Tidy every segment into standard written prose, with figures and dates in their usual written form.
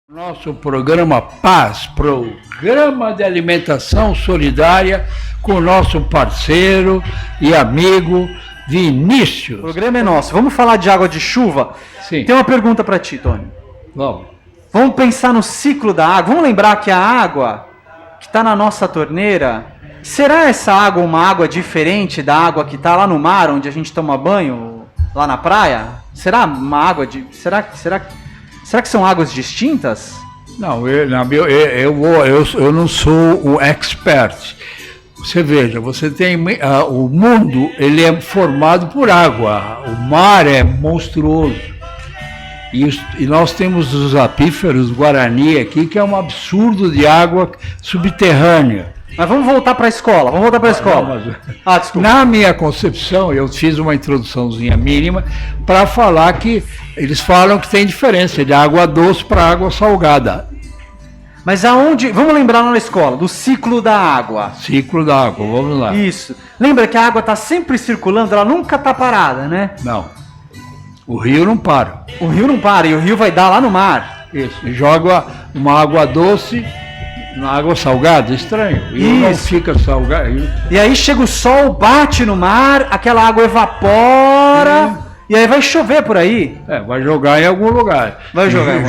Nosso programa Paz, Programa de Alimentação Solidária, com o nosso parceiro e amigo Vinícius. O programa é nosso. Vamos falar de água de chuva? Sim. Tem uma pergunta para ti, Tony. Vamos. Vamos pensar no ciclo da água. Vamos lembrar que a água que está na nossa torneira, será essa água uma água diferente da água que está lá no mar, onde a gente toma banho, lá na praia? Será uma água de... Será que são águas distintas? Não, eu não sou o expert. Você veja, você tem o mundo, ele é formado por água. O mar é monstruoso. E nós temos os aquíferos Guarani aqui, que é um absurdo de água subterrânea. Mas vamos voltar para a escola. Desculpa. Na minha concepção, eu fiz uma introduçãozinha mínima para falar que eles falam que tem diferença de água doce para água salgada. Mas aonde... Vamos lembrar lá na escola, do ciclo da água. Ciclo da água, vamos lá. Isso. Lembra que a água está sempre circulando, ela nunca está parada, né? Não. O rio não para. O rio não para, e o rio vai dar lá no mar. Isso. E joga uma água doce na água salgada, estranho. E não fica salgado. E aí chega o sol, bate no mar, aquela água evapora, e aí vai chover por aí. Vai jogar em algum lugar.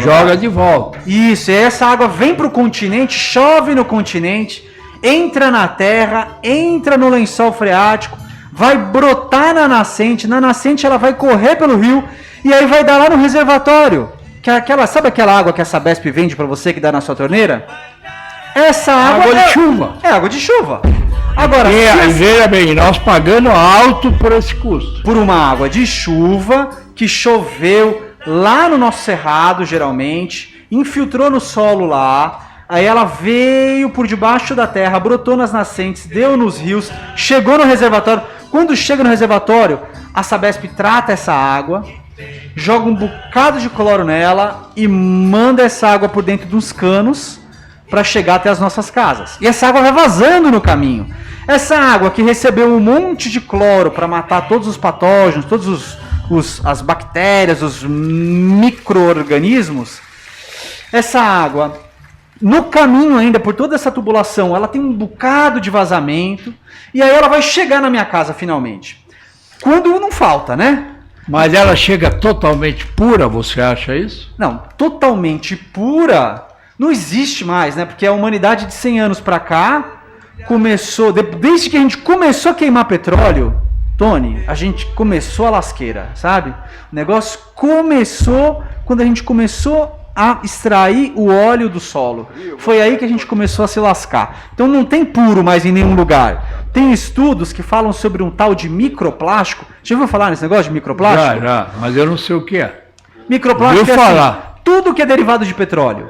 Joga de volta. Isso, e aí essa água vem para o continente, chove no continente, entra na terra, entra no lençol freático, vai brotar na nascente ela vai correr pelo rio, e aí vai dar lá no reservatório. Que é sabe aquela água que a Sabesp vende para você, que dá na sua torneira? Essa água de chuva. É água de chuva. Agora, veja bem, nós pagando alto por esse custo. Por uma água de chuva que choveu lá no nosso cerrado, geralmente, infiltrou no solo lá, aí ela veio por debaixo da terra, brotou nas nascentes, deu nos rios, chegou no reservatório. Quando chega no reservatório, a Sabesp trata essa água, joga um bocado de cloro nela e manda essa água por dentro dos canos para chegar até as nossas casas. E essa água vai vazando no caminho. Essa água que recebeu um monte de cloro para matar todos os patógenos, todas as bactérias, os micro-organismos, essa água, no caminho ainda, por toda essa tubulação, ela tem um bocado de vazamento, e aí ela vai chegar na minha casa finalmente. Quando não falta, né? Mas ela chega totalmente pura, você acha isso? Não, totalmente pura não existe mais, né? Porque a humanidade de 100 anos para cá começou, desde que a gente começou a queimar petróleo, Tony, a gente começou a lasqueira, sabe? O negócio começou quando a gente começou a extrair o óleo do solo. Foi aí que a gente começou a se lascar. Então não tem puro mais em nenhum lugar. Tem estudos que falam sobre um tal de microplástico. Já ouviu falar nesse negócio de microplástico? Já, mas eu não sei o que é. Microplástico é assim, tudo que é derivado de petróleo.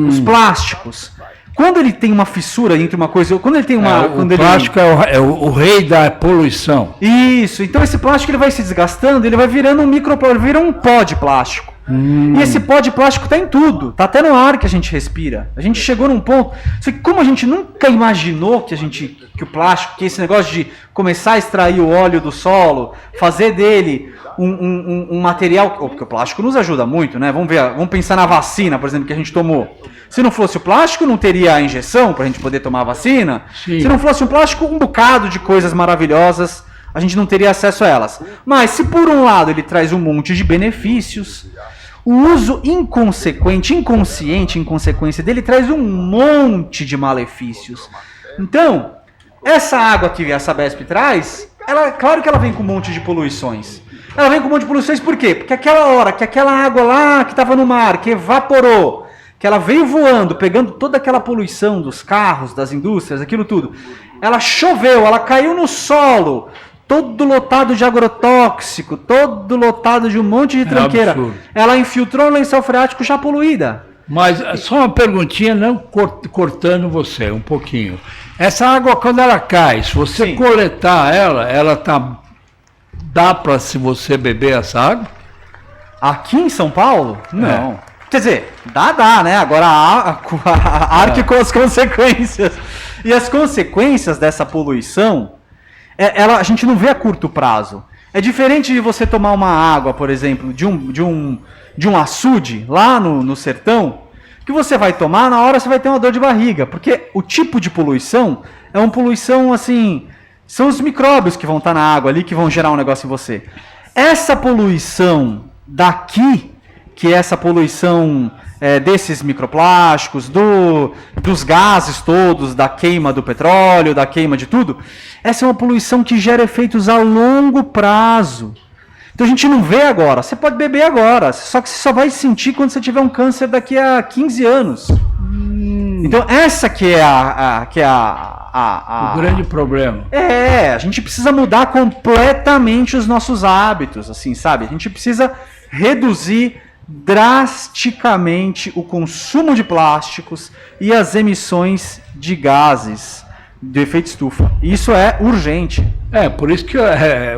Os plásticos. Quando ele tem uma fissura entre uma coisa... Quando ele tem uma... O plástico é o rei da poluição. Isso. Então esse plástico ele vai se desgastando, ele vai virando um microplástico, vira um pó de plástico. E esse pó de plástico tá em tudo. Tá até no ar que a gente respira. A gente chegou num ponto... Só que como a gente nunca imaginou que o plástico, que esse negócio de começar a extrair o óleo do solo, fazer dele um material... Porque o plástico nos ajuda muito, né? Vamos pensar na vacina, por exemplo, que a gente tomou. Se não fosse o plástico, não teria a injeção para a gente poder tomar a vacina. Sim. Se não fosse o plástico, um bocado de coisas maravilhosas, a gente não teria acesso a elas. Mas se por um lado ele traz um monte de benefícios, o uso inconsciente dele traz um monte de malefícios. Então, essa água que a Sabesp traz, claro que ela vem com um monte de poluições. Ela vem com um monte de poluições por quê? Porque aquela hora que aquela água lá que estava no mar, que evaporou, que ela veio voando, pegando toda aquela poluição dos carros, das indústrias, aquilo tudo, ela choveu, ela caiu no solo, todo lotado de agrotóxico, todo lotado de um monte de tranqueira. Ela infiltrou no lençol freático já poluída. Mas só uma perguntinha, não cortando você um pouquinho. Essa água, quando ela cai, se você coletar ela dá para se você beber essa água? Aqui em São Paulo? Não. Quer dizer, dá, né? Agora arque com as consequências. E as consequências dessa poluição, a gente não vê a curto prazo. É diferente de você tomar uma água, por exemplo, de um açude lá no sertão, que você vai tomar, na hora você vai ter uma dor de barriga, porque o tipo de poluição é uma poluição assim, são os micróbios que vão estar na água ali que vão gerar um negócio em você. Essa poluição daqui, que é essa poluição desses microplásticos, dos gases todos, da queima do petróleo, da queima de tudo, essa é uma poluição que gera efeitos a longo prazo. Então a gente não vê agora, você pode beber agora, só que você só vai sentir quando você tiver um câncer daqui a 15 anos. Então essa que é o grande problema. A gente precisa mudar completamente os nossos hábitos, assim, sabe? A gente precisa reduzir drasticamente o consumo de plásticos e as emissões de gases do efeito estufa. Isso é urgente. Por isso que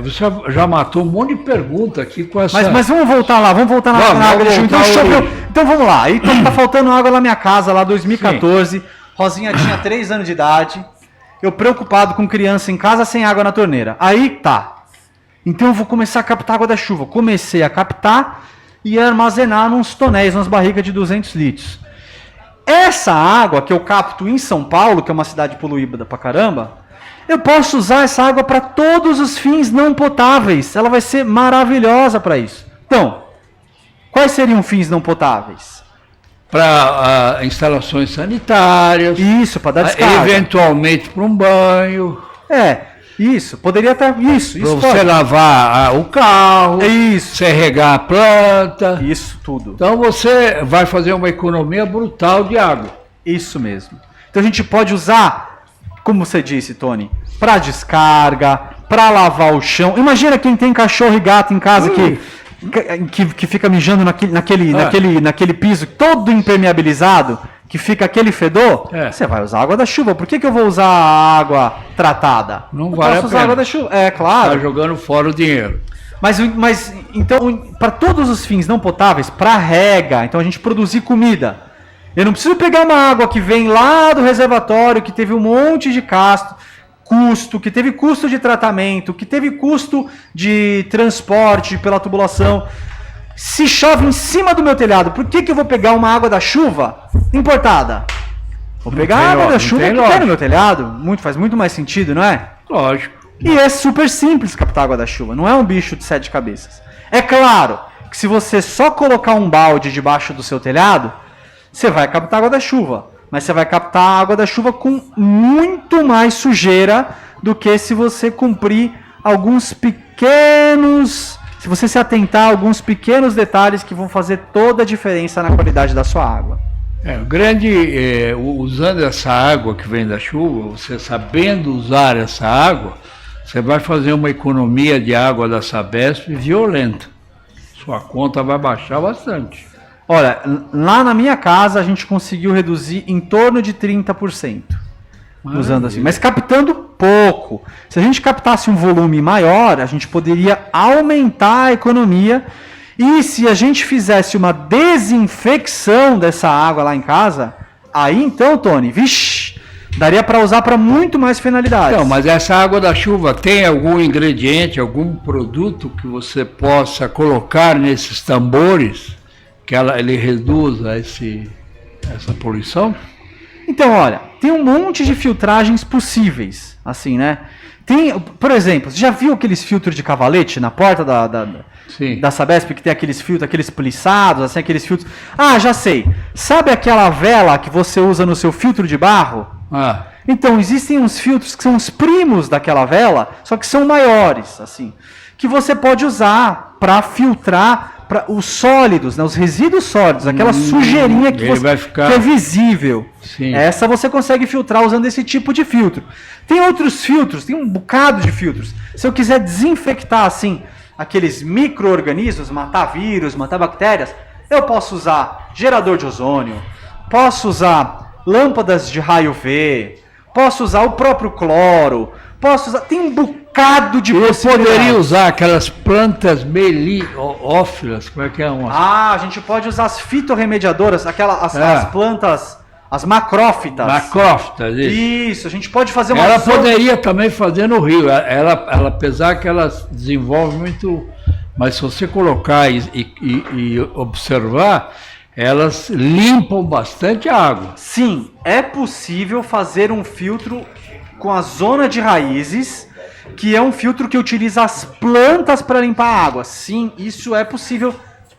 você já matou um monte de pergunta aqui com essa... Mas vamos voltar lá, vamos voltar na água da chuva. Então vamos lá. Aí tá faltando água na minha casa, lá 2014. Sim. Rosinha tinha 3 anos de idade. Eu preocupado com criança em casa sem água na torneira. Aí tá. Então eu vou começar a captar água da chuva. Comecei a captar e armazenar nos tonéis, nas barricas de 200 litros. Essa água que eu capto em São Paulo, que é uma cidade poluída pra caramba, eu posso usar essa água para todos os fins não potáveis. Ela vai ser maravilhosa para isso. Então, quais seriam fins não potáveis? Para instalações sanitárias. Isso, para dar descarga. Eventualmente para um banho. Isso. Poderia até... Isso para você lavar o carro. Isso. Você regar a planta. Isso tudo. Então você vai fazer uma economia brutal de água. Isso mesmo. Então a gente pode usar, como você disse, Tony, para descarga, para lavar o chão. Imagina quem tem cachorro e gato em casa que fica mijando naquele piso todo impermeabilizado, que fica aquele fedor. Você vai usar água da chuva. Por que eu vou usar água tratada? Não vale a pena. Usar água da chuva. Claro. Está jogando fora o dinheiro. Mas então, para todos os fins não potáveis, para rega, então a gente produzir comida. Eu não preciso pegar uma água que vem lá do reservatório, que teve um monte de custo, que teve custo de tratamento, que teve custo de transporte pela tubulação. Se chove em cima do meu telhado, por que eu vou pegar uma água da chuva importada? Vou pegar a água da chuva que tem no meu telhado. Faz muito mais sentido, não é? Lógico. E é super simples captar água da chuva, não é um bicho de 7 cabeças. É claro que se você só colocar um balde debaixo do seu telhado, você vai captar água da chuva. Mas você vai captar a água da chuva com muito mais sujeira do que se você cumprir alguns pequenos... Se você se atentar a alguns pequenos detalhes que vão fazer toda a diferença na qualidade da sua água. Usando essa água que vem da chuva, você sabendo usar essa água, você vai fazer uma economia de água da Sabesp violenta. Sua conta vai baixar bastante. Olha, lá na minha casa a gente conseguiu reduzir em torno de 30%. Usando assim, mas captando pouco. Se a gente captasse um volume maior, a gente poderia aumentar a economia. E se a gente fizesse uma desinfecção dessa água lá em casa, aí então, Tony, daria para usar para muito mais finalidades. Não, mas essa água da chuva tem algum ingrediente, algum produto que você possa colocar nesses tambores que ele reduza essa poluição? Então, olha, tem um monte de filtragens possíveis, assim, né? Tem, por exemplo, você já viu aqueles filtros de cavalete na porta da Sabesp, que tem aqueles filtros, aqueles plissados, assim, aqueles filtros... Ah, já sei. Sabe aquela vela que você usa no seu filtro de barro? Então, existem uns filtros que são os primos daquela vela, só que são maiores, assim, que você pode usar para filtrar os sólidos, né, os resíduos sólidos, aquela sujeirinha que é visível. Sim. Essa você consegue filtrar usando esse tipo de filtro. Tem outros filtros, tem um bocado de filtros. Se eu quiser desinfectar assim aqueles micro-organismos, matar vírus, matar bactérias, eu posso usar gerador de ozônio, posso usar lâmpadas de raio V, posso usar o próprio cloro, tem um bocado de possibilidades. Eu poderia usar aquelas plantas meliófilas, como é que é? A gente pode usar as fitorremediadoras, as plantas, as macrófitas. Macrófitas, isso. A gente pode fazer uma... Ela poderia também fazer no rio, apesar que elas desenvolvem muito... Mas se você colocar e observar, elas limpam bastante a água. Sim, é possível fazer um filtro com a zona de raízes, que é um filtro que utiliza as plantas para limpar a água. Sim, isso é possível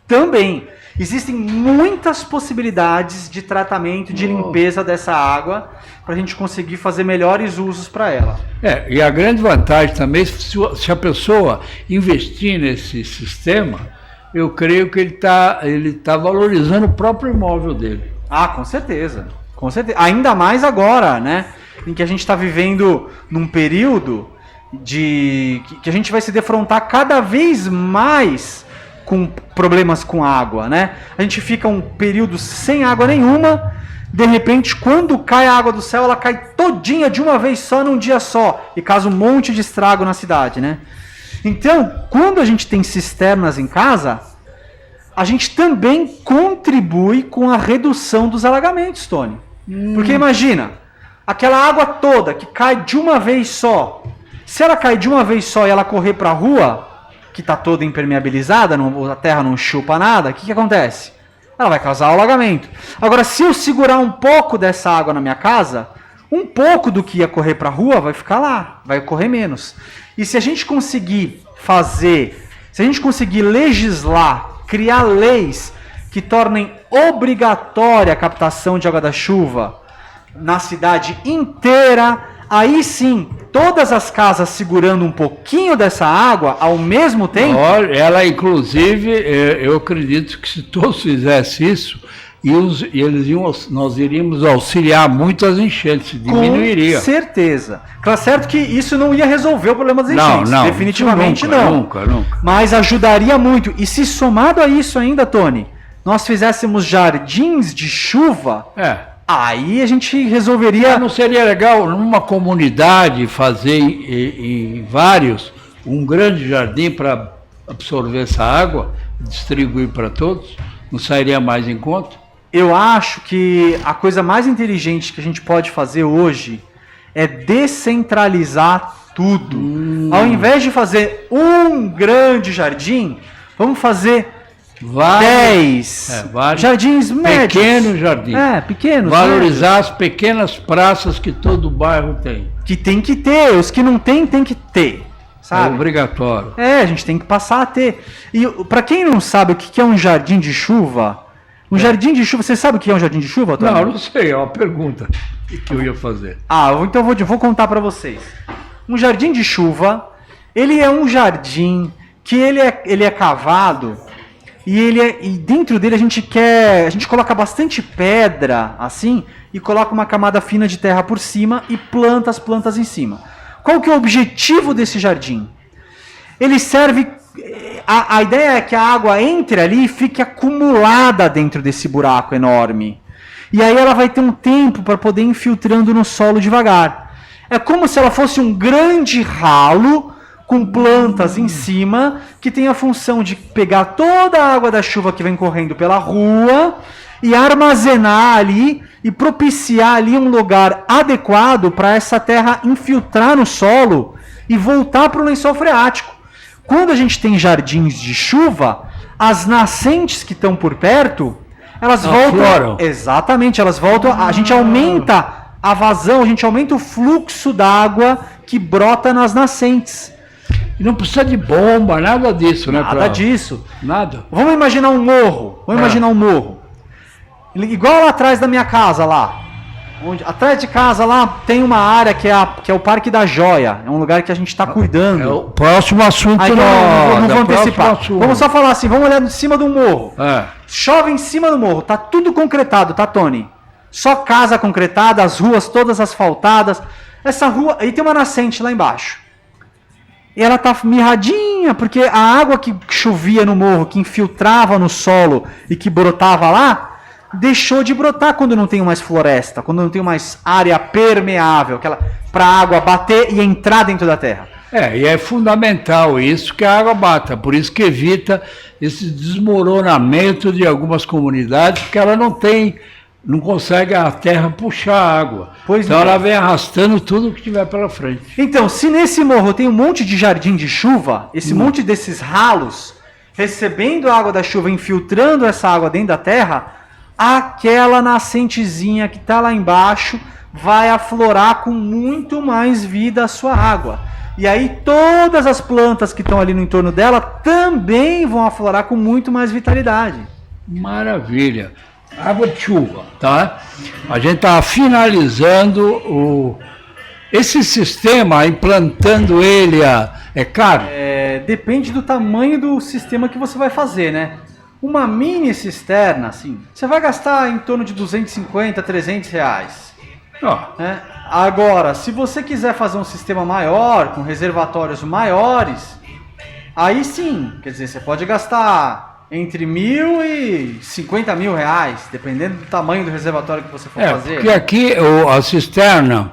também. Existem muitas possibilidades de tratamento, de limpeza dessa água, para a gente conseguir fazer melhores usos para ela. E a grande vantagem também, se a pessoa investir nesse sistema, eu creio que ele tá valorizando o próprio imóvel dele. Ah, com certeza. Com certeza. Ainda mais agora, né? Em que a gente está vivendo num período que a gente vai se defrontar cada vez mais com problemas com água, né? A gente fica um período sem água nenhuma, de repente, quando cai a água do céu, ela cai todinha de uma vez só, num dia só, e causa um monte de estrago na cidade, né? Então, quando a gente tem cisternas em casa, a gente também contribui com a redução dos alagamentos, Tony. Porque imagina, aquela água toda que cai de uma vez só, se ela cai de uma vez só e ela correr para a rua, que está toda impermeabilizada, a terra não chupa nada, o que acontece? Ela vai causar alagamento. Agora, se eu segurar um pouco dessa água na minha casa, um pouco do que ia correr para a rua vai ficar lá, vai correr menos. E se a gente conseguir legislar, criar leis que tornem obrigatória a captação de água da chuva na cidade inteira, aí sim, todas as casas segurando um pouquinho dessa água ao mesmo tempo. Olha, ela inclusive, eu acredito que se todos fizessem isso, nós iríamos auxiliar muito as enchentes, diminuiria. Com certeza. Claro, certo que isso não ia resolver o problema das enchentes, não, definitivamente nunca, não. Nunca. Mas ajudaria muito. E se somado a isso ainda, Tony, nós fizéssemos jardins de chuva, aí a gente resolveria... Não seria legal numa comunidade fazer em vários um grande jardim para absorver essa água, distribuir para todos? Não sairia mais em conta? Eu acho que a coisa mais inteligente que a gente pode fazer hoje é descentralizar tudo. Ao invés de fazer um grande jardim, vamos fazer 10 jardins médios. Pequenos jardins. Pequenos. Valorizar as pequenas praças que todo bairro tem. Que tem que ter, os que não tem que ter. Sabe? É obrigatório. A gente tem que passar a ter. E para quem não sabe o que é um jardim de chuva, jardim de chuva, você sabe o que é um jardim de chuva, Tony? Não sei, é uma pergunta que eu ia fazer. Então vou contar para vocês. Um jardim de chuva, ele é um jardim que ele é cavado e dentro dele a gente coloca bastante pedra assim e coloca uma camada fina de terra por cima e planta as plantas em cima. Qual que é o objetivo desse jardim? Ele serve... A ideia é que a água entre ali e fique acumulada dentro desse buraco enorme. E aí ela vai ter um tempo para poder ir infiltrando no solo devagar. É como se ela fosse um grande ralo com plantas em cima, que tem a função de pegar toda a água da chuva que vem correndo pela rua e armazenar ali e propiciar ali um lugar adequado para essa terra infiltrar no solo e voltar para o lençol freático. Quando a gente tem jardins de chuva, as nascentes que estão por perto, elas voltam... Floram. Exatamente, elas voltam... A gente aumenta a vazão, a gente aumenta o fluxo d'água que brota nas nascentes. E não precisa de bomba, nada disso, né? Nada disso. Nada. Vamos imaginar um morro. Igual lá atrás da minha casa, lá. Atrás de casa lá tem uma área que é o Parque da Joia. É um lugar que a gente está cuidando. É o próximo assunto. Não vou antecipar. Vamos só falar assim, vamos olhar de cima do morro. Chove em cima do morro, tá tudo concretado, tá, Tony? Só casa concretada, as ruas todas asfaltadas. Essa rua, aí tem uma nascente lá embaixo. E ela tá mirradinha, porque a água que chovia no morro, que infiltrava no solo e que brotava lá, deixou de brotar quando não tem mais floresta, quando não tem mais área permeável, para a água bater e entrar dentro da terra. E é fundamental isso, que a água bata, por isso que evita esse desmoronamento de algumas comunidades, porque ela não consegue a terra puxar a água. Então ela vem arrastando tudo que tiver pela frente. Então, se nesse morro tem um monte de jardim de chuva, esse monte desses ralos, recebendo a água da chuva, infiltrando essa água dentro da terra, aquela nascentezinha que está lá embaixo vai aflorar com muito mais vida a sua água. E aí todas as plantas que estão ali no entorno dela também vão aflorar com muito mais vitalidade. Maravilha. Água de chuva, tá? A gente está finalizando esse sistema, implantando ele, é caro? Depende do tamanho do sistema que você vai fazer, né? Uma mini cisterna, assim, você vai gastar em torno de 250, 300 reais. Né? Agora, se você quiser fazer um sistema maior, com reservatórios maiores, aí sim, quer dizer, você pode gastar entre 1.000 e 50 mil reais, dependendo do tamanho do reservatório que você for fazer. Porque aqui a cisterna,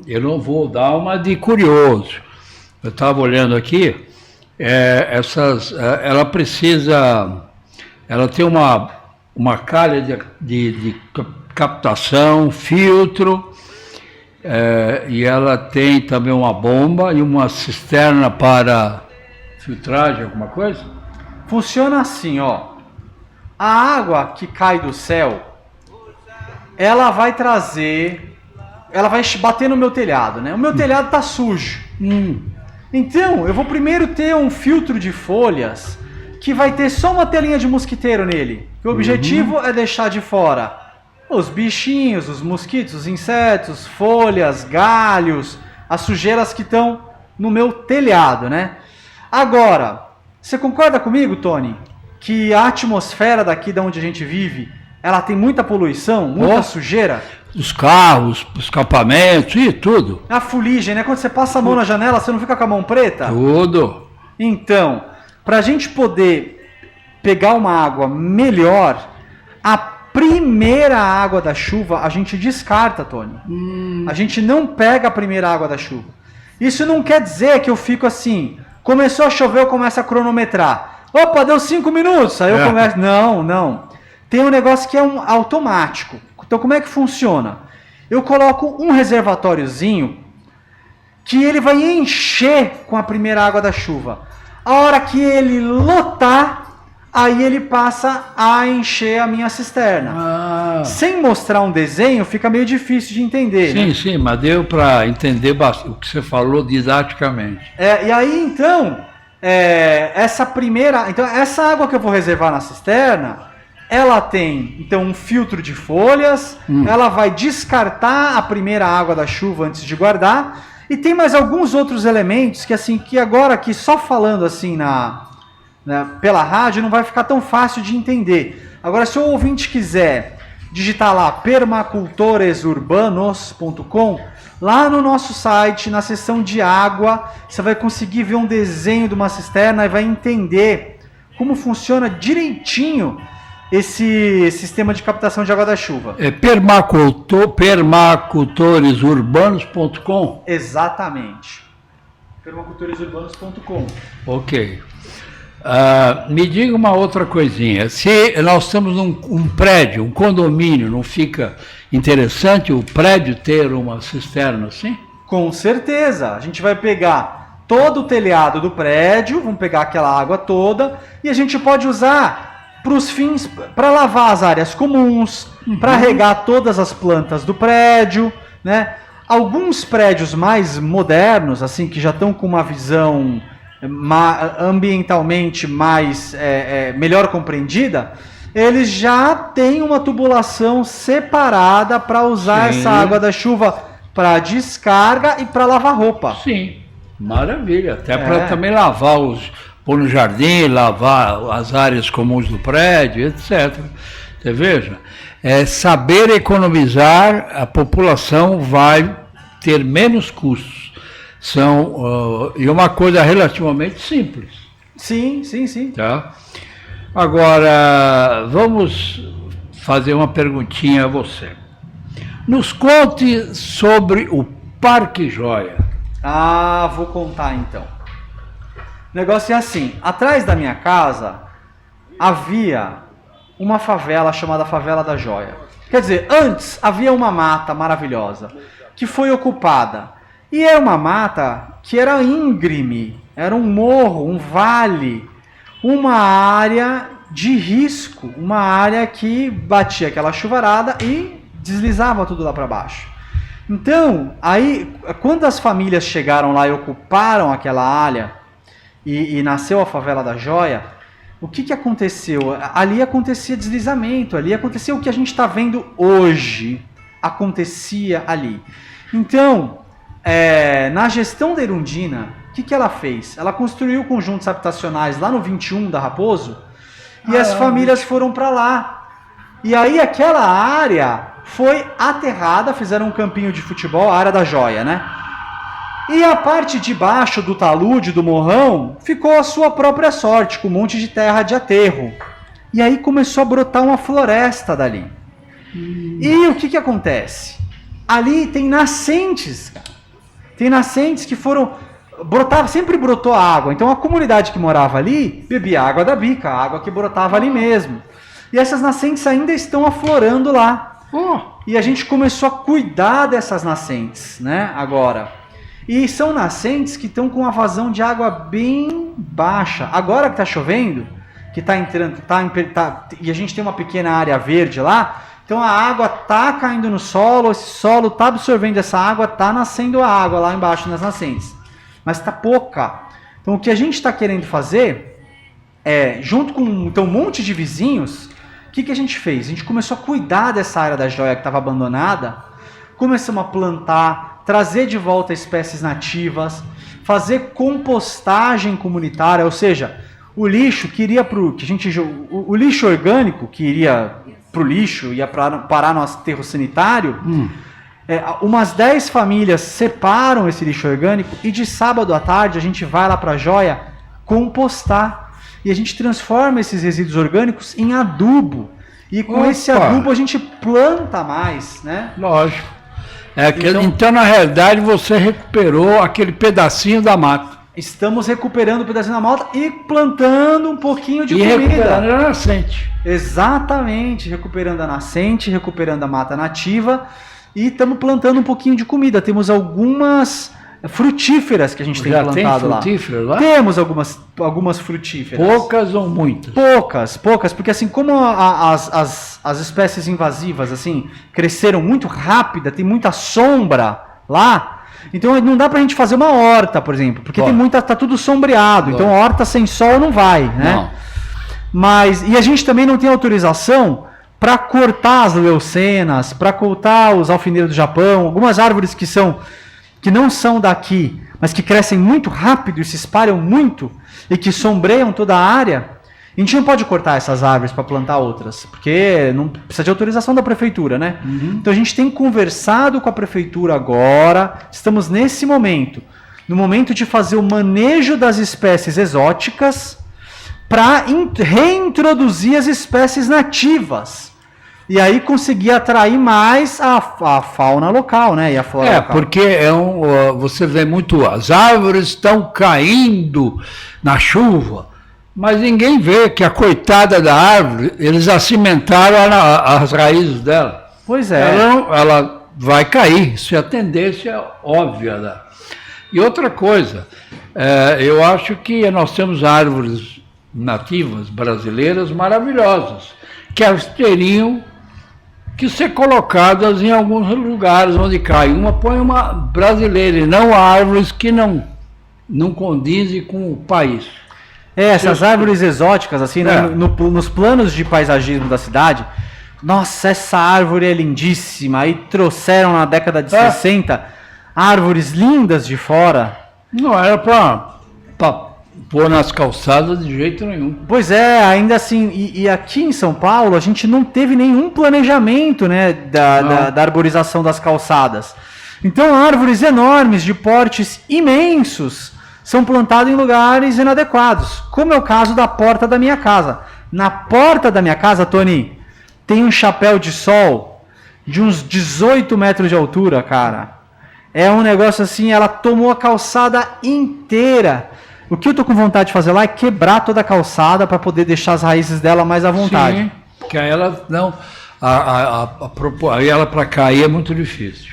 eu não vou dar uma de curioso. Eu estava olhando aqui, ela tem uma calha de captação, filtro, e ela tem também uma bomba e uma cisterna para filtragem, alguma coisa? Funciona assim, ó. A água que cai do céu, ela vai bater no meu telhado, né? O meu telhado tá sujo. Então, eu vou primeiro ter um filtro de folhas que vai ter só uma telinha de mosquiteiro nele. O objetivo é deixar de fora os bichinhos, os mosquitos, os insetos, folhas, galhos, as sujeiras que estão no meu telhado, né? Agora, você concorda comigo, Tony, que a atmosfera daqui de onde a gente vive, ela tem muita poluição, muita sujeira? Os carros, os escapamentos e tudo. A fuligem, né? Quando você passa a mão na janela, você não fica com a mão preta? Tudo. Então, para a gente poder pegar uma água melhor, a primeira água da chuva a gente descarta, Tony. A gente não pega a primeira água da chuva. Isso não quer dizer que eu fico assim, começou a chover, eu começo a cronometrar. Opa, deu 5 minutos, aí eu começo... Não. Tem um negócio que é automático. Então, como é que funciona? Eu coloco um reservatóriozinho que ele vai encher com a primeira água da chuva. A hora que ele lotar, aí ele passa a encher a minha cisterna. Sem mostrar um desenho, fica meio difícil de entender. Sim, mas deu para entender o que você falou didaticamente. E aí, então, essa água que eu vou reservar na cisterna, ela tem, então, um filtro de folhas, ela vai descartar a primeira água da chuva antes de guardar, e tem mais alguns outros elementos que agora aqui, só falando assim pela rádio, não vai ficar tão fácil de entender. Agora, se o ouvinte quiser digitar lá permacultoresurbanos.com, lá no nosso site, na seção de água, você vai conseguir ver um desenho de uma cisterna e vai entender como funciona direitinho esse sistema de captação de água da chuva. É permacultoresurbanos.com? Exatamente. permacultoresurbanos.com. Ok. Me diga uma outra coisinha. Se nós estamos num prédio, um condomínio, não fica interessante o prédio ter uma cisterna assim? Com certeza. A gente vai pegar todo o telhado do prédio, vamos pegar aquela água toda e a gente pode usar para os fins, para lavar as áreas comuns, para regar todas as plantas do prédio, né? Alguns prédios mais modernos, assim, que já estão com uma visão ambientalmente mais melhor compreendida, eles já têm uma tubulação separada para usar essa água da chuva para descarga e para lavar roupa. Sim, maravilha. Até para também lavar pôr no jardim, lavar as áreas comuns do prédio, etc. Você veja, saber economizar, a população vai ter menos custos. E uma coisa relativamente simples. Sim. Tá? Agora, vamos fazer uma perguntinha a você. Nos conte sobre o Parque Joia. Vou contar então. O negócio é assim, atrás da minha casa havia uma favela chamada Favela da Joia. Quer dizer, antes havia uma mata maravilhosa que foi ocupada. E era uma mata que era íngreme, era um morro, um vale, uma área de risco, uma área que batia aquela chuvarada e deslizava tudo lá para baixo. Então, aí, quando as famílias chegaram lá e ocuparam aquela área e nasceu a favela da Joia, o que aconteceu? Ali acontecia deslizamento, ali acontecia o que a gente está vendo hoje, acontecia ali. Então, na gestão da Erundina, o que ela fez? Ela construiu conjuntos habitacionais lá no 21 da Raposo e as famílias foram para lá. E aí aquela área foi aterrada, fizeram um campinho de futebol, a área da Joia, né? E a parte de baixo do talude, do morrão, ficou a sua própria sorte, com um monte de terra de aterro. E aí começou a brotar uma floresta dali. E o que acontece? Ali tem nascentes, cara. Tem nascentes que foram... sempre brotou água. Então a comunidade que morava ali bebia água da bica, a água que brotava ali mesmo. E essas nascentes ainda estão aflorando lá. E a gente começou a cuidar dessas nascentes, né? Agora. E são nascentes que estão com uma vazão de água bem baixa. Agora que está chovendo, que está entrando, e a gente tem uma pequena área verde lá, então a água está caindo no solo, esse solo está absorvendo essa água, está nascendo a água lá embaixo nas nascentes. Mas está pouca. Então o que a gente está querendo fazer junto com um monte de vizinhos, o que a gente fez? A gente começou a cuidar dessa área da Joia que estava abandonada, começamos a plantar, trazer de volta espécies nativas, fazer compostagem comunitária, ou seja, o lixo que iria o lixo orgânico que iria para o lixo, ia parar no aterro sanitário, umas 10 famílias separam esse lixo orgânico e de sábado à tarde a gente vai lá para a Joia compostar. E a gente transforma esses resíduos orgânicos em adubo. E com esse adubo a gente planta mais, né? Lógico. Então, na realidade, você recuperou aquele pedacinho da mata. Estamos recuperando o pedacinho da mata e plantando um pouquinho de comida. E recuperando a nascente. Exatamente. Recuperando a nascente, recuperando a mata nativa. E estamos plantando um pouquinho de comida. Temos algumas frutíferas que a gente tem plantado lá. Lá? Temos algumas frutíferas. Poucas ou muitas? Poucas, porque assim, como as espécies invasivas assim cresceram muito rápida, tem muita sombra lá, então não dá pra gente fazer uma horta, por exemplo, porque tá tudo sombreado, então horta sem sol não vai, né? Não. E a gente também não tem autorização para cortar as leucenas, para cortar os alfineiros do Japão, algumas árvores que não são daqui, mas que crescem muito rápido e se espalham muito e que sombreiam toda a área. A gente não pode cortar essas árvores para plantar outras, porque não precisa de autorização da prefeitura, né? Então a gente tem conversado com a prefeitura agora, estamos nesse momento, no momento de fazer o manejo das espécies exóticas para reintroduzir as espécies nativas. E aí conseguir atrair mais a fauna local, né? E a flora local. Porque você vê muito, as árvores estão caindo na chuva, mas ninguém vê que a coitada da árvore, eles acimentaram as raízes dela. Pois é. Ela vai cair, isso é a tendência óbvia. Né? E outra coisa, eu acho que nós temos árvores nativas brasileiras maravilhosas, que elas teriam que ser colocadas em alguns lugares onde cai. Põe uma brasileira e não árvores que não condizem com o país. Essas árvores exóticas, assim, nos planos de paisagismo da cidade, nossa, essa árvore é lindíssima. Aí trouxeram na década de 60 árvores lindas de fora. Não era para pôr nas calçadas de jeito nenhum. Pois é, ainda assim, e aqui em São Paulo a gente não teve nenhum planejamento, né, da arborização das calçadas. Então árvores enormes, de portes imensos, são plantadas em lugares inadequados, como é o caso da porta da minha casa. Na porta da minha casa, Tony, tem um chapéu de sol de uns 18 metros de altura, cara. É um negócio assim, ela tomou a calçada inteira. O que eu tô com vontade de fazer lá é quebrar toda a calçada para poder deixar as raízes dela mais à vontade. Sim, porque aí ela não... Aí ela para cair é muito difícil.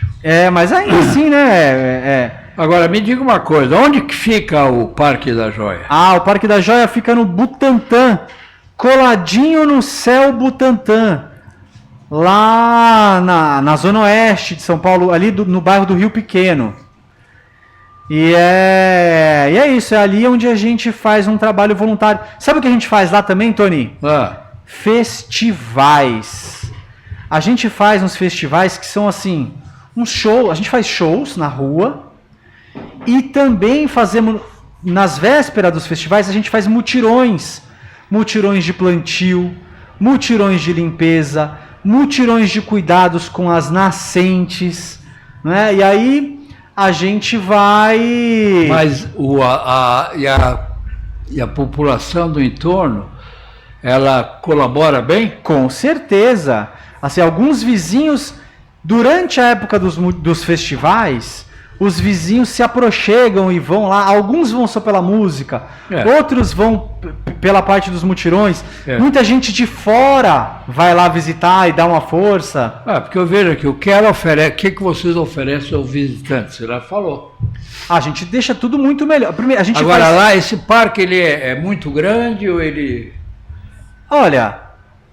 Mas ainda assim, né? Agora, me diga uma coisa, onde que fica o Parque da Joia? O Parque da Joia fica no Butantã, coladinho no Céu Butantã, lá na zona oeste de São Paulo, ali no bairro do Rio Pequeno. E é isso, é ali onde a gente faz um trabalho voluntário. Sabe o que a gente faz lá também, Tony? Festivais. A gente faz uns festivais que são assim, a gente faz shows na rua e também fazemos, nas vésperas dos festivais, a gente faz mutirões de plantio, mutirões de limpeza, mutirões de cuidados com as nascentes, né? E aí a gente vai... Mas a população do entorno, ela colabora bem? Com certeza. Assim, alguns vizinhos, durante a época dos festivais, os vizinhos se aproximam e vão lá. Alguns vão só pela música, outros vão pela parte dos mutirões. Muita gente de fora vai lá visitar e dar uma força. Porque eu vejo aqui, o que vocês oferecem aos visitantes? Você já falou. A gente deixa tudo muito melhor. Primeiro, Agora lá, esse parque ele é muito grande ou ele... Olha,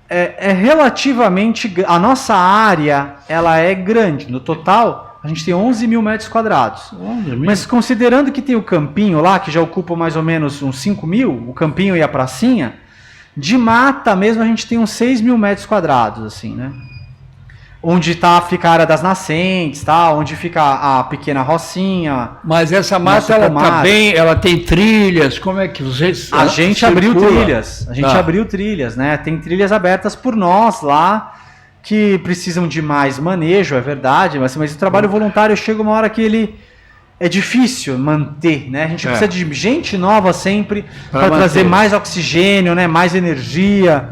é relativamente... A nossa área, ela é grande. No total, a gente tem 11 mil metros quadrados. 11 mil? Mas considerando que tem o campinho lá, que já ocupa mais ou menos uns 5 mil, o campinho e a pracinha, de mata mesmo a gente tem uns 6 mil metros quadrados, assim, né? Onde fica a área das nascentes, tá? Onde fica a pequena rocinha. Mas essa mata, ela tem trilhas, como é que vocês... A gente abriu trilhas, né? Tem trilhas abertas por nós lá, que precisam de mais manejo, é verdade, mas o trabalho voluntário chega uma hora que ele é difícil manter, né? A gente precisa de gente nova sempre para trazer mais oxigênio, né? Mais energia,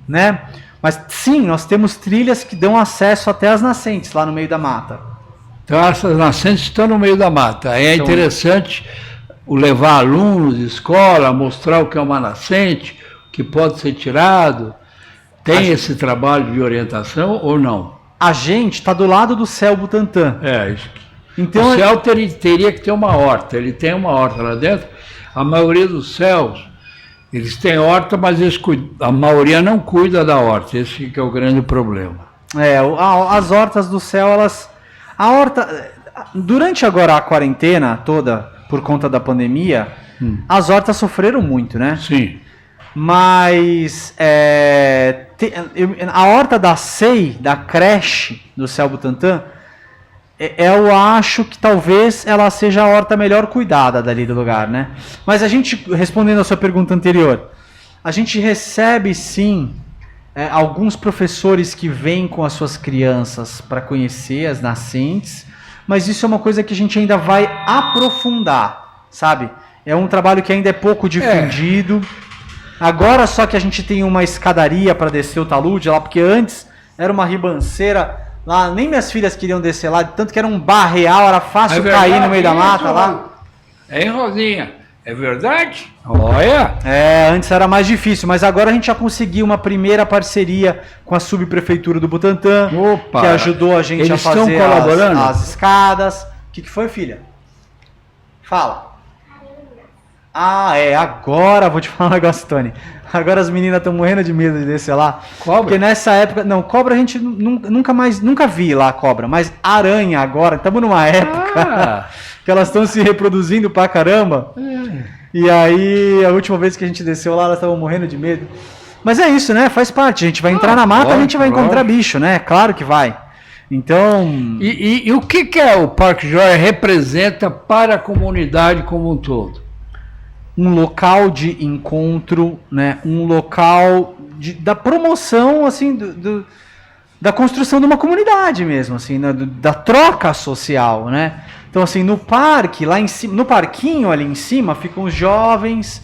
né? Mas sim, nós temos trilhas que dão acesso até as nascentes lá no meio da mata. Então essas nascentes estão no meio da mata. É interessante levar alunos de escola, mostrar o que é uma nascente, o que pode ser tirado. Tem esse trabalho de orientação ou não? A gente está do lado do Céu Butantã. Isso. Então, o céu teria que ter uma horta. Ele tem uma horta lá dentro. A maioria dos céus, eles têm horta, mas a maioria não cuida da horta. Esse que é o grande problema. As hortas do céu, a horta... Durante agora a quarentena toda, por conta da pandemia, as hortas sofreram muito, né? Sim. Mas a horta da SEI, da creche do Céu Butantã, eu acho que talvez ela seja a horta melhor cuidada dali do lugar, né? Mas a gente, respondendo a sua pergunta anterior, a gente recebe sim alguns professores que vêm com as suas crianças para conhecer as nascentes, mas isso é uma coisa que a gente ainda vai aprofundar, sabe? É um trabalho que ainda é pouco difundido. Agora só que a gente tem uma escadaria para descer o talude lá, porque antes era uma ribanceira lá, nem minhas filhas queriam descer lá, tanto que era um barreal, era fácil cair no meio da mata lá. Hein, Rosinha? É verdade? Olha! Antes era mais difícil, mas agora a gente já conseguiu uma primeira parceria com a subprefeitura do Butantã, que ajudou a gente a fazer as escadas. O que foi, filha? Fala. Agora vou te falar um negócio, Tony. Agora as meninas estão morrendo de medo de descer lá. Cobra? Porque nessa época... Não, cobra a gente nunca vi lá cobra, mas aranha agora, estamos numa época que elas estão se reproduzindo pra caramba. E aí, a última vez que a gente desceu lá, elas estavam morrendo de medo. Mas é isso, né? Faz parte. A gente vai entrar na mata, a gente vai encontrar bicho, né? Claro que vai. Então... E o que o Parque Joia representa para a comunidade como um todo? Um local de encontro, né? Um local da promoção, assim, da construção de uma comunidade mesmo, assim, né? Da troca social, né? Então, assim, no parque, lá em cima, no parquinho ali em cima, ficam os jovens,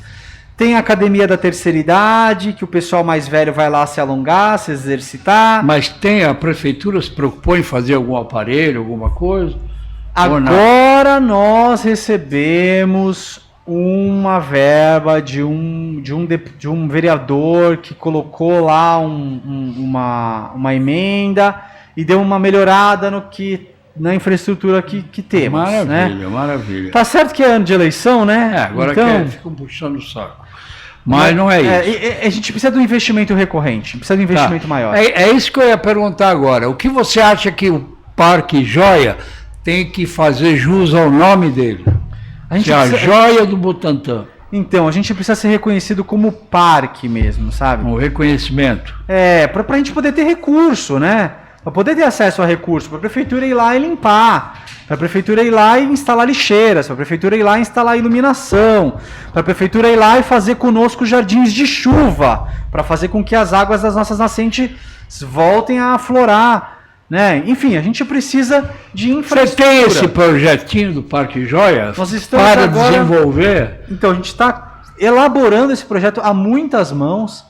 tem a academia da terceira idade, que o pessoal mais velho vai lá se alongar, se exercitar. Mas a prefeitura se preocupou em fazer algum aparelho, alguma coisa? Agora nós recebemos uma verba de um vereador que colocou lá uma emenda e deu uma melhorada na infraestrutura que temos. Maravilha, né? Maravilha. Tá certo que é ano de eleição, né? Agora ficam puxando o saco. Mas não é isso. A gente precisa de um investimento recorrente, precisa de um investimento maior. É isso que eu ia perguntar agora. O que você acha que o Parque Joia tem que fazer jus ao nome dele? A Joia do Butantã. Então, a gente precisa ser reconhecido como parque mesmo, sabe? O reconhecimento. Pra gente poder ter recurso, né? Para poder ter acesso a recurso, para a prefeitura ir lá e limpar, para a prefeitura ir lá e instalar lixeiras, para a prefeitura ir lá e instalar iluminação, para a prefeitura ir lá e fazer conosco jardins de chuva, para fazer com que as águas das nossas nascentes voltem a aflorar, né? Enfim, a gente precisa de infraestrutura. Você tem esse projetinho do Parque Joia Nós estamos para agora desenvolver? Então, a gente está elaborando esse projeto a muitas mãos.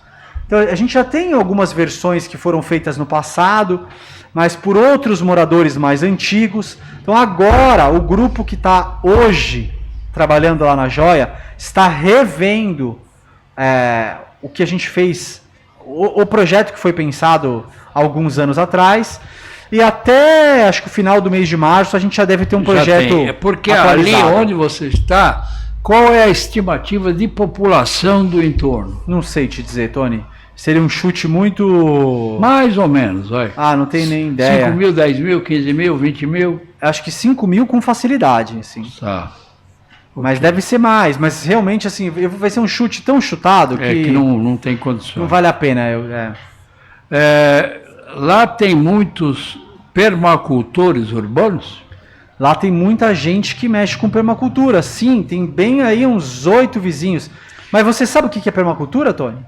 Então, a gente já tem algumas versões que foram feitas no passado, mas por outros moradores mais antigos. Então, agora, o grupo que está hoje trabalhando lá na Joia está revendo o que a gente fez, o projeto que foi pensado há alguns anos atrás. E até, acho que o final do mês de março, a gente já deve ter um projeto atualizado. Porque ali onde você está, qual é a estimativa de população do entorno? Não sei te dizer, Tony. Seria um chute muito... Mais ou menos, olha. Não tenho nem ideia. 5 mil, 10 mil, 15 mil, 20 mil? Acho que 5 mil com facilidade, assim. Tá. Mas deve ser mais. Mas realmente, assim, vai ser um chute tão chutado que não tem condições. Não vale a pena. Lá tem muitos permacultores urbanos? Lá tem muita gente que mexe com permacultura. Sim, tem bem aí uns 8 vizinhos. Mas você sabe o que é permacultura, Tony?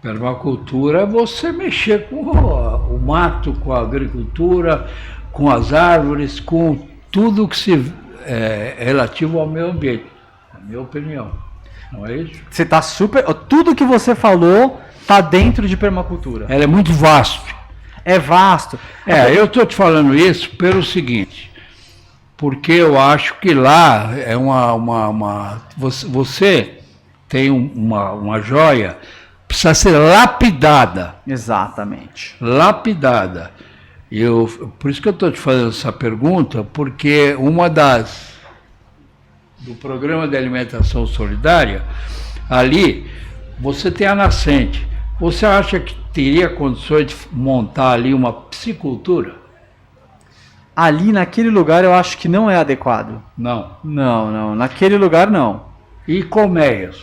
Permacultura é você mexer com o mato, com a agricultura, com as árvores, com tudo que é relativo ao meio ambiente, na minha opinião. Não é isso? Você está super... Tudo que você falou está dentro de permacultura. Ela é muito vasto. É vasto. Eu estou te falando isso pelo seguinte, porque eu acho que lá é você tem uma joia, precisa ser lapidada. Exatamente. Lapidada. Por isso que eu estou te fazendo essa pergunta, porque do programa de alimentação solidária, ali você tem a nascente. Você acha que teria condições de montar ali uma piscicultura? Ali naquele lugar eu acho que não é adequado. Não. Não. Naquele lugar não. E colmeias?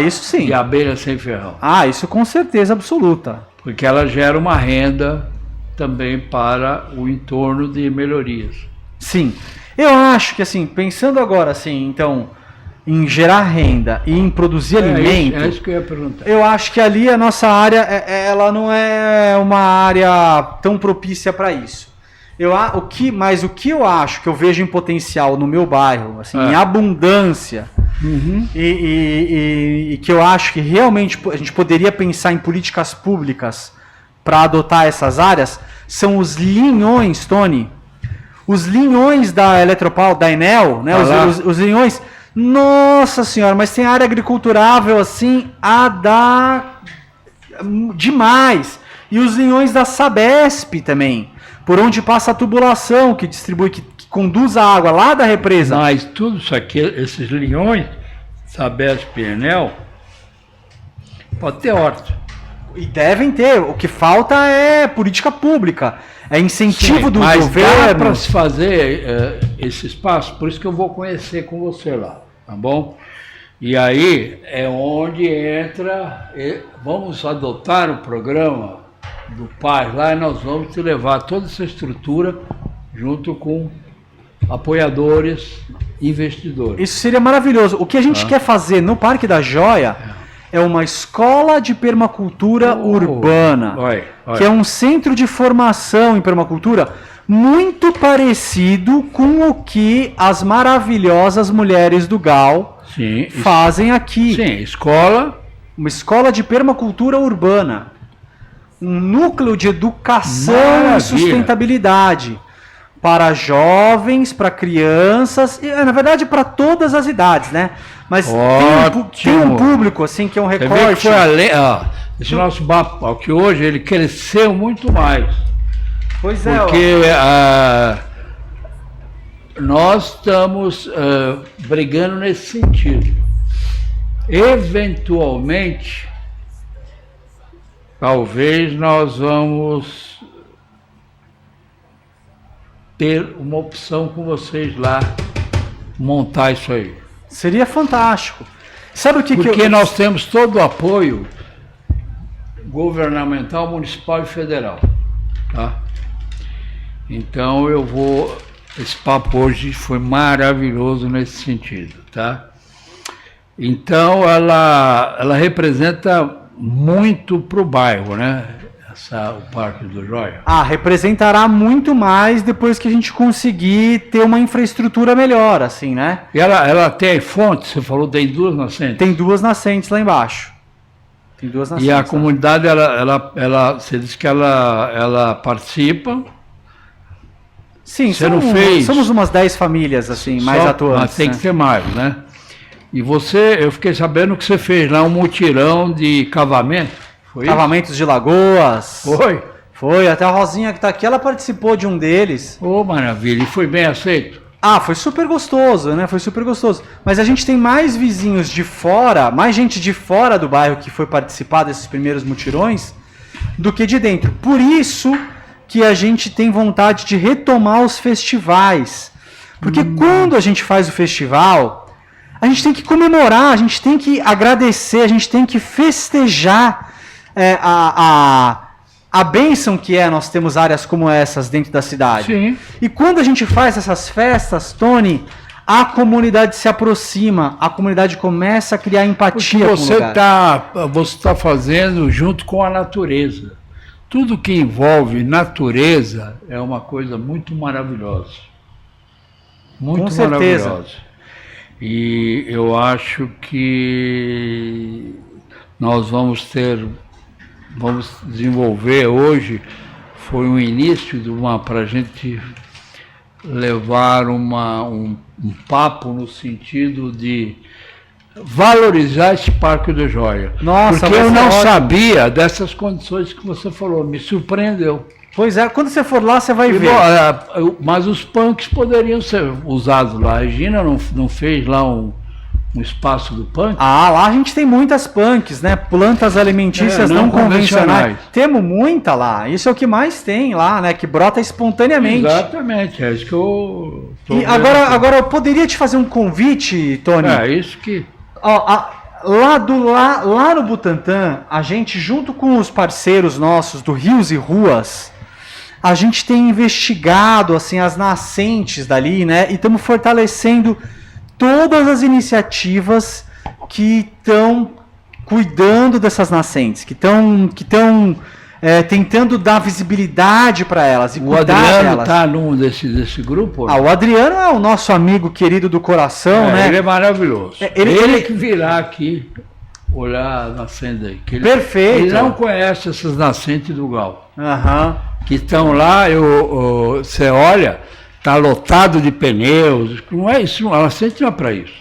Isso sim. E abelha sem ferrão? Isso com certeza absoluta. Porque ela gera uma renda também para o entorno de melhorias. Sim. Eu acho que, assim, pensando agora, assim, então, em gerar renda e em produzir alimento... É isso que eu ia perguntar. Eu acho que ali a nossa área, ela não é uma área tão propícia para isso. Mas o que eu acho que eu vejo em potencial no meu bairro, assim, em abundância... Uhum. E que eu acho que realmente a gente poderia pensar em políticas públicas para adotar essas áreas são os linhões, Tony. Os linhões da Eletropaulo, da Enel, né? Os linhões. Nossa senhora, mas tem área agriculturável assim a dar demais. E os linhões da Sabesp também, por onde passa a tubulação que distribui, que conduz a água lá da represa. Mas tudo isso aqui, esses linhões, Sabesp e Enel, pode ter horta. E devem ter. O que falta é política pública. É incentivo do governo. Para se fazer esse espaço, por isso que eu vou conhecer com você lá, tá bom? E aí é onde entra, vamos adotar o programa do Paz lá e nós vamos te levar toda essa estrutura junto com apoiadores, investidores. Isso seria maravilhoso. O que a gente quer fazer no Parque da Joia é uma escola de permacultura urbana, que é um centro de formação em permacultura muito parecido com o que as maravilhosas mulheres do GAL fazem aqui. Sim, escola. Uma escola de permacultura urbana. Um núcleo de educação e sustentabilidade. Para jovens, para crianças, e na verdade para todas as idades, né? Mas tem um público assim que é um recorte. Foi esse nosso papo que hoje ele cresceu muito mais. Pois é. Porque nós estamos brigando nesse sentido. Eventualmente, talvez nós vamos ter uma opção com vocês lá, montar isso aí. Seria fantástico. Sabe o que Porque nós temos todo o apoio governamental, municipal e federal. Tá? Então esse papo hoje foi maravilhoso nesse sentido. Tá? Então ela representa muito para o bairro, né? O Parque do Joia. Representará muito mais depois que a gente conseguir ter uma infraestrutura melhor, assim, né? E ela tem fonte, você falou, tem 2 nascentes? Tem 2 nascentes lá embaixo. Tem 2 nascentes. E a comunidade, você disse que ela participa? Sim, somos umas 10 famílias, assim, mais atuantes. Mas tem que ter mais, né? E eu fiquei sabendo que você fez lá um mutirão de cavamento. Foi Cavamentos isso? de Lagoas. Foi, até a Rosinha que está aqui, ela participou de um deles. Maravilha, e foi bem aceito? Foi super gostoso, né? Foi super gostoso. Mas a gente tem mais vizinhos de fora, mais gente de fora do bairro que foi participar desses primeiros mutirões do que de dentro. Por isso que a gente tem vontade de retomar os festivais. Porque quando a gente faz o festival, a gente tem que comemorar, a gente tem que agradecer, a gente tem que festejar a bênção que nós temos áreas como essas dentro da cidade. Sim. E quando a gente faz essas festas, Tony, a comunidade se aproxima, a comunidade começa a criar empatia com o lugar. Você está fazendo junto com a natureza. Tudo que envolve natureza é uma coisa muito maravilhosa. Muito maravilhosa. E eu acho que nós vamos desenvolver hoje, foi um início para a gente levar um papo no sentido de valorizar esse Parque do Joia. Nossa, porque eu não sabia dessas condições que você falou, me surpreendeu. Pois é, quando você for lá, você vai ver. Mas os punks poderiam ser usados lá. A Regina não fez lá um espaço do punk? Lá a gente tem muitas punks, né? Plantas alimentícias não convencionais. Temos muita lá. Isso é o que mais tem lá, né? Que brota espontaneamente. Exatamente, é isso que eu tô vendo. Agora eu poderia te fazer um convite, Tony? Isso que... Lá no Butantã, a gente, junto com os parceiros nossos do Rios e Ruas, a gente tem investigado assim, as nascentes dali, né? E estamos fortalecendo todas as iniciativas que estão cuidando dessas nascentes, que estão tentando dar visibilidade para elas e cuidar delas. O Adriano está num desse grupo? O Adriano é o nosso amigo querido do coração, né? Ele é maravilhoso. Ele que virá aqui olhar a nascente aí. Perfeito. Ele não conhece essas nascentes do Gal. Que estão lá, você olha, está lotado de pneus. Não é isso, a nascente não é para isso.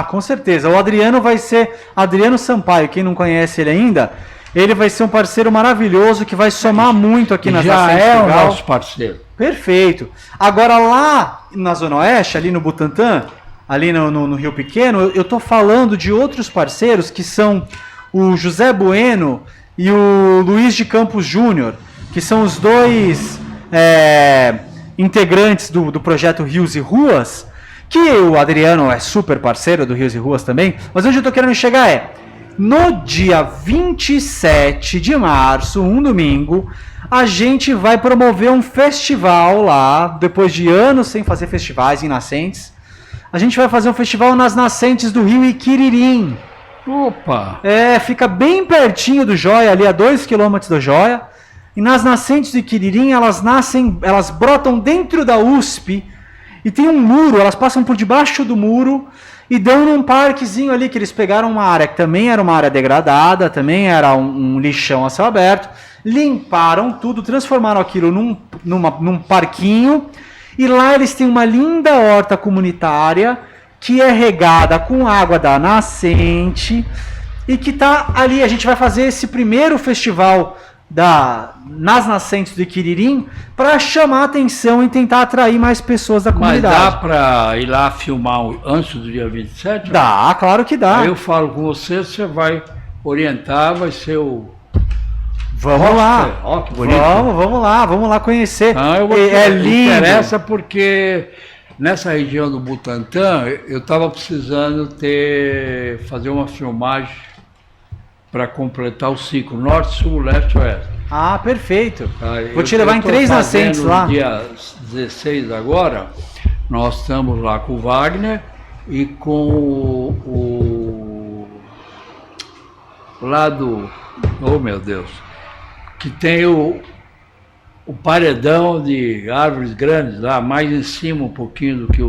Com certeza. O Adriano vai ser Adriano Sampaio, quem não conhece ele ainda. Ele vai ser um parceiro maravilhoso que vai somar muito aqui nas nascentes. Já é o nosso parceiro. Perfeito. Agora lá na Zona Oeste, ali no Butantã, ali no Rio Pequeno, eu estou falando de outros parceiros que são o José Bueno e o Luiz de Campos Júnior, que são os dois integrantes do projeto Rios e Ruas, que o Adriano é super parceiro do Rios e Ruas também, mas onde eu estou querendo chegar no dia 27 de março, um domingo, a gente vai promover um festival lá, depois de anos sem fazer festivais em nascentes. A gente vai fazer um festival nas nascentes do Rio Iquiririm. Opa! Fica bem pertinho do Joia, ali a 2 km do Joia. E nas nascentes do Iquiririm, elas brotam dentro da USP e tem um muro, elas passam por debaixo do muro e dão num parquezinho ali, que eles pegaram uma área que também era uma área degradada, também era um lixão a céu aberto, limparam tudo, transformaram aquilo num parquinho, e lá eles têm uma linda horta comunitária que é regada com água da nascente e que está ali. A gente vai fazer esse primeiro festival nas nascentes do Iquiririm para chamar a atenção e tentar atrair mais pessoas da Mas comunidade. dá para ir lá filmar antes do dia 27? Dá, claro que dá. Aí eu falo com você, você vai orientar, vai ser o... Vamos lá. Ó, que bonito. Vamos lá conhecer. É lindo. Interessa porque nessa região do Butantã eu estava precisando fazer uma filmagem para completar o ciclo norte, sul, leste, oeste. Ah, perfeito. Aí, vou te levar em 3 nascentes lá. No dia 16 agora, nós estamos lá com o Wagner e com o lado, oh meu Deus, que tem o paredão de árvores grandes lá, mais em cima um pouquinho do que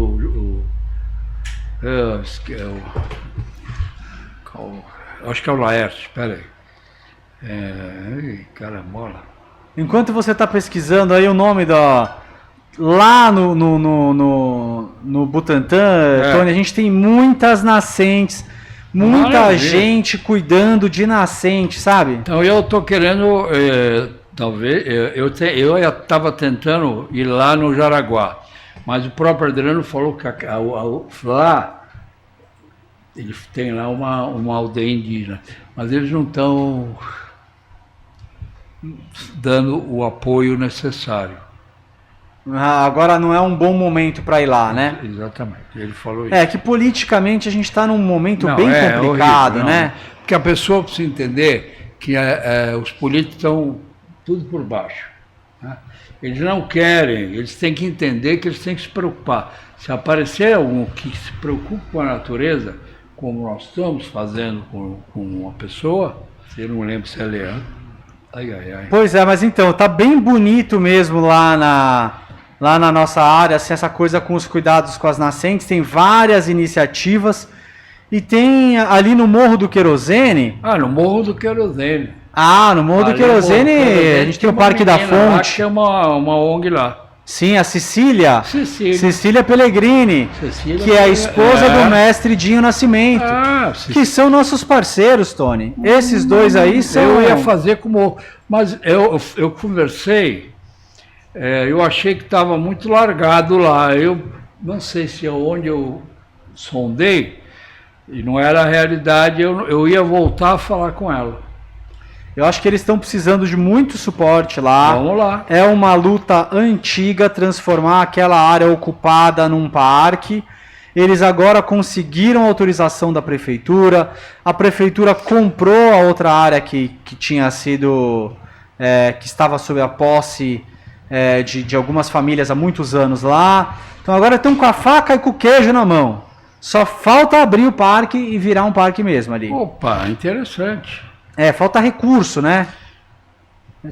acho que é o Laerte, espera aí. Carambola. Enquanto você está pesquisando aí o nome lá no Butantã, Tony, a gente tem muitas nascentes, muita gente cuidando de nascente, sabe? Então eu estou querendo, talvez, eu estava tentando ir lá no Jaraguá, mas o próprio Adriano falou que lá ele tem lá uma aldeia indígena, mas eles não estão dando o apoio necessário. Agora não é um bom momento para ir lá, né? Exatamente, ele falou isso. É que politicamente a gente está num momento bem complicado, horrível, né? Porque a pessoa precisa entender que os políticos estão tudo por baixo. Né? Eles não querem, eles têm que entender que eles têm que se preocupar. Se aparecer algum que se preocupa com a natureza, como nós estamos fazendo com uma pessoa, eu não lembro se é Leandro. Pois é, mas então, tá bem bonito mesmo lá na nossa área, assim, essa coisa com os cuidados com as nascentes, tem várias iniciativas, e tem ali no Morro do Querosene... no Morro do Querosene. No Morro do Querosene, a gente tem o Parque da Fonte. Lá que é uma ONG lá. Sim, a Cecília Pellegrini, que é a esposa do mestre Dinho Nascimento, que são nossos parceiros, Tony. Esses dois aí são... Eu ia fazer como... Mas eu conversei, eu achei que estava muito largado lá. Eu não sei se é onde eu sondei, e não era a realidade, eu ia voltar a falar com ela. Eu acho que eles estão precisando de muito suporte lá. Vamos lá. É uma luta antiga transformar aquela área ocupada num parque. Eles agora conseguiram autorização da prefeitura. A prefeitura comprou a outra área que tinha sido... que estava sob a posse de algumas famílias há muitos anos lá. Então agora estão com a faca e com o queijo na mão. Só falta abrir o parque e virar um parque mesmo ali. Opa, interessante. Falta recurso, né?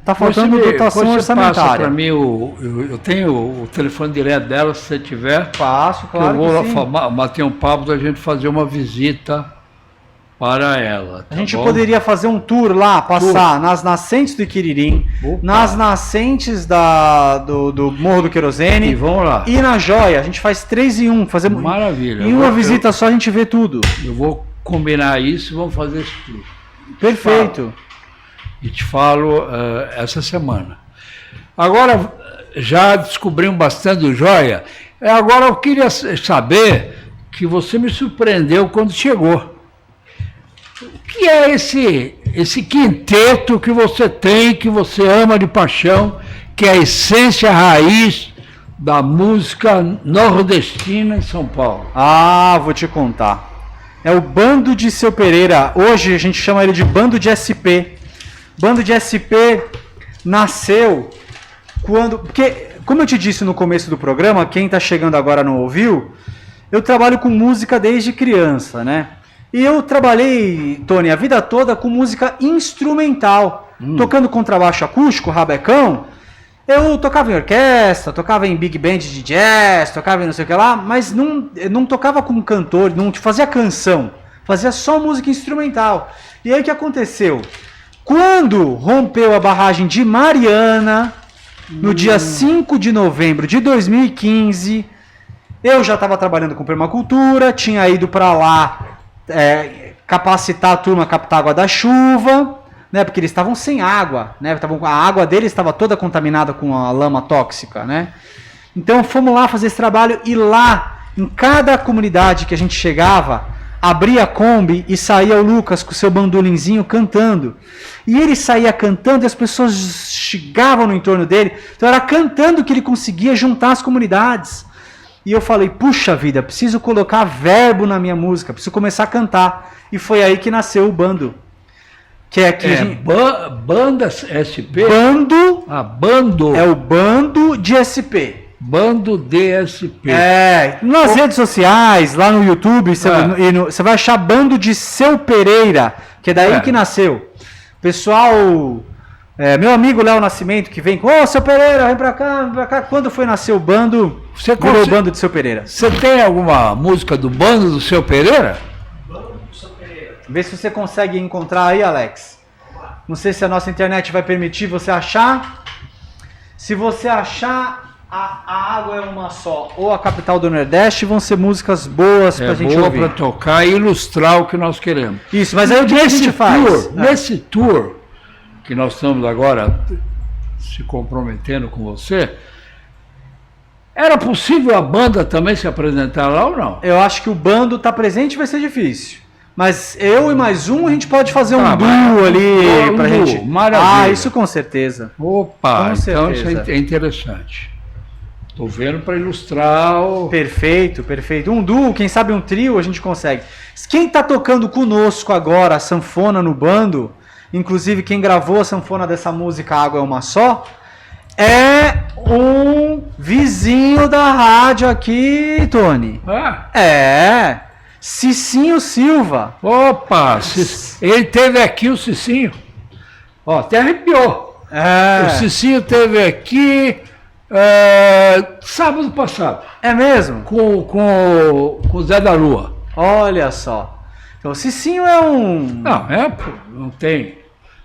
Tá faltando dotação orçamentária. Passa para mim, eu tenho o telefone direto dela, se você tiver. Passo, claro. Eu vou lá bater um papo da gente fazer uma visita para ela. A gente poderia fazer um tour lá, passar nas nascentes do Iquiririm, nas nascentes do Morro do Querosene. E vamos lá. E na Joia. A gente faz 3 em 1. Maravilha. Em uma visita só a gente vê tudo. Eu vou combinar isso e vamos fazer isso tudo. Perfeito. E te falo essa semana. Agora, já descobrimos bastante do Joia. Agora eu queria saber que você me surpreendeu quando chegou. O que é esse quinteto que você tem, que você ama de paixão, que é a essência raiz da música nordestina em São Paulo? Vou te contar. É o Bando de Seu Pereira. Hoje a gente chama ele de Bando de SP. Bando de SP nasceu quando... Porque, como eu te disse no começo do programa, quem está chegando agora não ouviu, eu trabalho com música desde criança, né? E eu trabalhei, Tony, a vida toda com música instrumental. Tocando contrabaixo acústico, rabecão. Eu tocava em orquestra, tocava em big band de jazz, tocava em não sei o que lá, mas não tocava como cantor, não fazia canção, fazia só música instrumental. E aí o que aconteceu? Quando rompeu a barragem de Mariana, no dia 5 de novembro de 2015, eu já estava trabalhando com permacultura, tinha ido para lá capacitar a turma a captar água da chuva, né? Porque eles estavam sem água, né? A água deles estava toda contaminada com a lama tóxica, né? Então fomos lá fazer esse trabalho e lá, em cada comunidade que a gente chegava, abria a Kombi e saía o Lucas com o seu bandolinzinho cantando. E ele saía cantando e as pessoas chegavam no entorno dele. Então era cantando que ele conseguia juntar as comunidades. E eu falei, puxa vida, preciso colocar verbo na minha música, preciso começar a cantar. E foi aí que nasceu o bando. Que é aqui Banda SP? Bando. Bando. É o bando de SP. Bando DSP. Nas redes sociais, lá no YouTube, você vai achar Bando de Seu Pereira, que é daí que nasceu. Pessoal, meu amigo Léo Nascimento, que vem com, Seu Pereira, vem pra cá. Quando foi nascer o bando, virou o Bando de Seu Pereira. Você tem alguma música do Bando do Seu Pereira? Bando do Seu Pereira. Vê se você consegue encontrar aí, Alex. Não sei se a nossa internet vai permitir você achar. Se você achar... A Água é Uma Só ou A Capital do Nordeste vão ser músicas boas pra gente ouvir. Para tocar e ilustrar o que nós queremos. Isso, mas aí o que a gente faz? Nesse tour que nós estamos agora se comprometendo com você, era possível a banda também se apresentar lá ou não? Eu acho que o bando tá presente vai ser difícil. Mas eu e mais um, a gente pode fazer um duo ali pra gente. Maravilha. Isso com certeza. Opa, então isso é interessante. Tô vendo para ilustrar o... Perfeito. Um duo, quem sabe um trio, a gente consegue. Quem tá tocando conosco agora a sanfona no bando, inclusive quem gravou a sanfona dessa música Água é Uma Só, é um vizinho da rádio aqui, Tony. Cicinho Silva. Opa, ele teve aqui, o Cicinho. Ó, até arrepiou. O Cicinho teve aqui... sábado passado. É mesmo? Com o Zé da Lua. Olha só. Então o Cicinho é um... Não tem.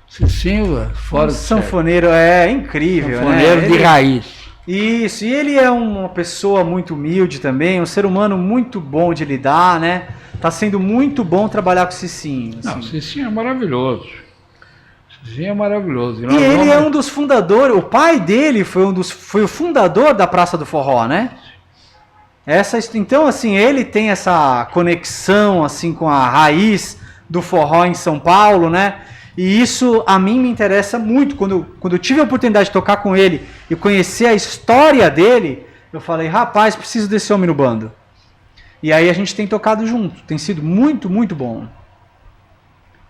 Cicinho fora do sanfoneiro, incrível, sanfoneiro, né? De raiz. Isso, e ele é uma pessoa muito humilde também, um ser humano muito bom de lidar, né? Tá sendo muito bom trabalhar com o Cicinho. Assim. O Cicinho é maravilhoso. E ele é um dos fundadores, o pai dele foi o fundador da Praça do Forró, né? Então, assim, ele tem essa conexão assim com a raiz do forró em São Paulo, né? E isso a mim me interessa muito. Quando eu tive a oportunidade de tocar com ele e conhecer a história dele, eu falei, rapaz, preciso desse homem no bando. E aí a gente tem tocado junto, tem sido muito, muito bom.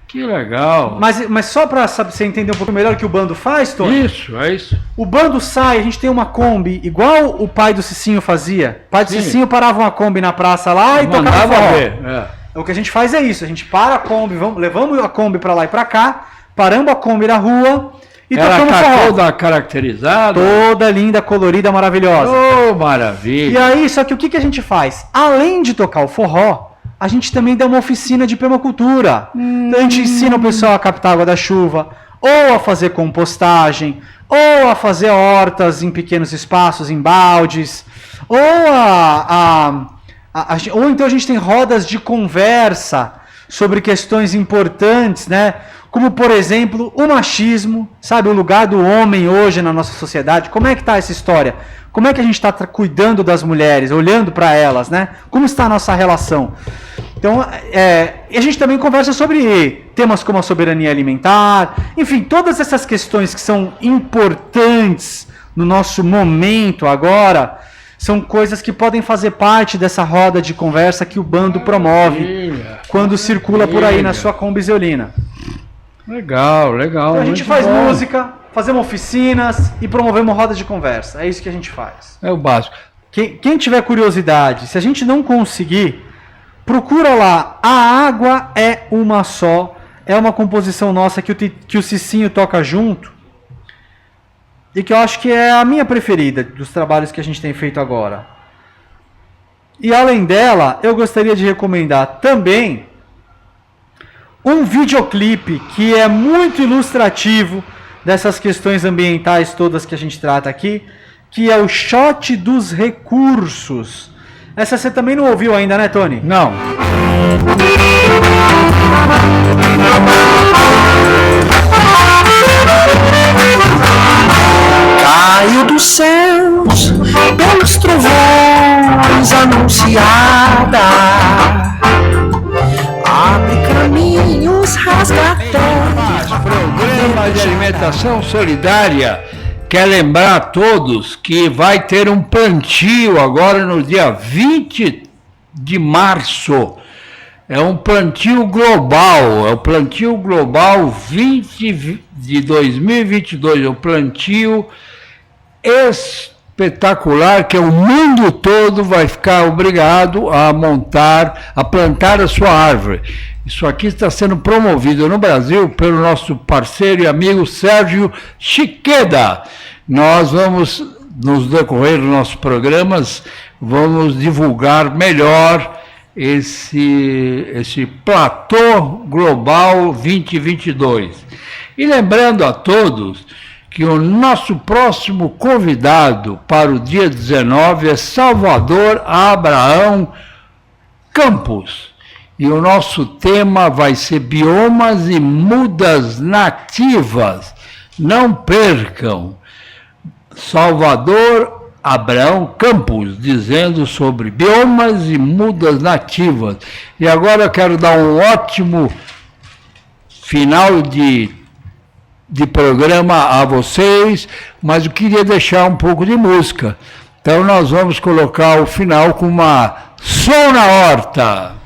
Que legal. Mas só para você entender um pouco melhor o que o bando faz, Tony? Isso, é isso. O bando sai, a gente tem uma Kombi, igual o pai do Cicinho fazia. O pai do Cicinho parava uma Kombi na praça lá e tocava forró. O que a gente faz é isso, a gente para a Kombi, levamos a Kombi para lá e para cá, paramos a Kombi na rua e tocamos forró. Ela toda caracterizada? Toda linda, colorida, maravilhosa. Oh, maravilha. E aí, só que o que a gente faz? Além de tocar o forró, a gente também dá uma oficina de permacultura. Então a gente ensina o pessoal a captar água da chuva, ou a fazer compostagem, ou a fazer hortas em pequenos espaços, em baldes, ou ou então a gente tem rodas de conversa sobre questões importantes, né? Como, por exemplo, o machismo, sabe? O lugar do homem hoje na nossa sociedade. Como é que está essa história? Como é que a gente está cuidando das mulheres, olhando para elas, né? Como está a nossa relação? Então, e a gente também conversa sobre temas como a soberania alimentar, enfim, todas essas questões que são importantes no nosso momento agora, são coisas que podem fazer parte dessa roda de conversa que o bando promove quando circula por aí na sua Kombi Zeolina. Legal. Então a gente faz música, fazemos oficinas e promovemos rodas de conversa. É isso que a gente faz. É o básico. Quem tiver curiosidade, se a gente não conseguir, procura lá. A Água é Uma Só. É uma composição nossa que o Cicinho toca junto. E que eu acho que é a minha preferida dos trabalhos que a gente tem feito agora. E além dela, eu gostaria de recomendar também um videoclipe que é muito ilustrativo dessas questões ambientais todas que a gente trata aqui, que é o Shot dos Recursos. Essa você também não ouviu ainda, né, Tony? Não. caiu dos céus pelos trovões anunciada. Abre caminhos, rasga terra. Programa de alimentação solidária quer lembrar a todos que vai ter um plantio agora no dia 20 de março. É um plantio global, é o plantio global 20 de 2022, é o plantio espetacular que o mundo todo vai ficar obrigado a plantar a sua árvore. Isso aqui está sendo promovido no Brasil pelo nosso parceiro e amigo Sérgio Chiqueda. Nós vamos, nos decorrer dos nossos programas, vamos divulgar melhor esse platô global 2022. E lembrando a todos que o nosso próximo convidado para o dia 19 é Salvador Abraão Campos. E o nosso tema vai ser biomas e mudas nativas. Não percam. Salvador Abraão Campos, dizendo sobre biomas e mudas nativas. E agora eu quero dar um ótimo final de programa a vocês, mas eu queria deixar um pouco de música. Então nós vamos colocar o final com uma Som na Horta.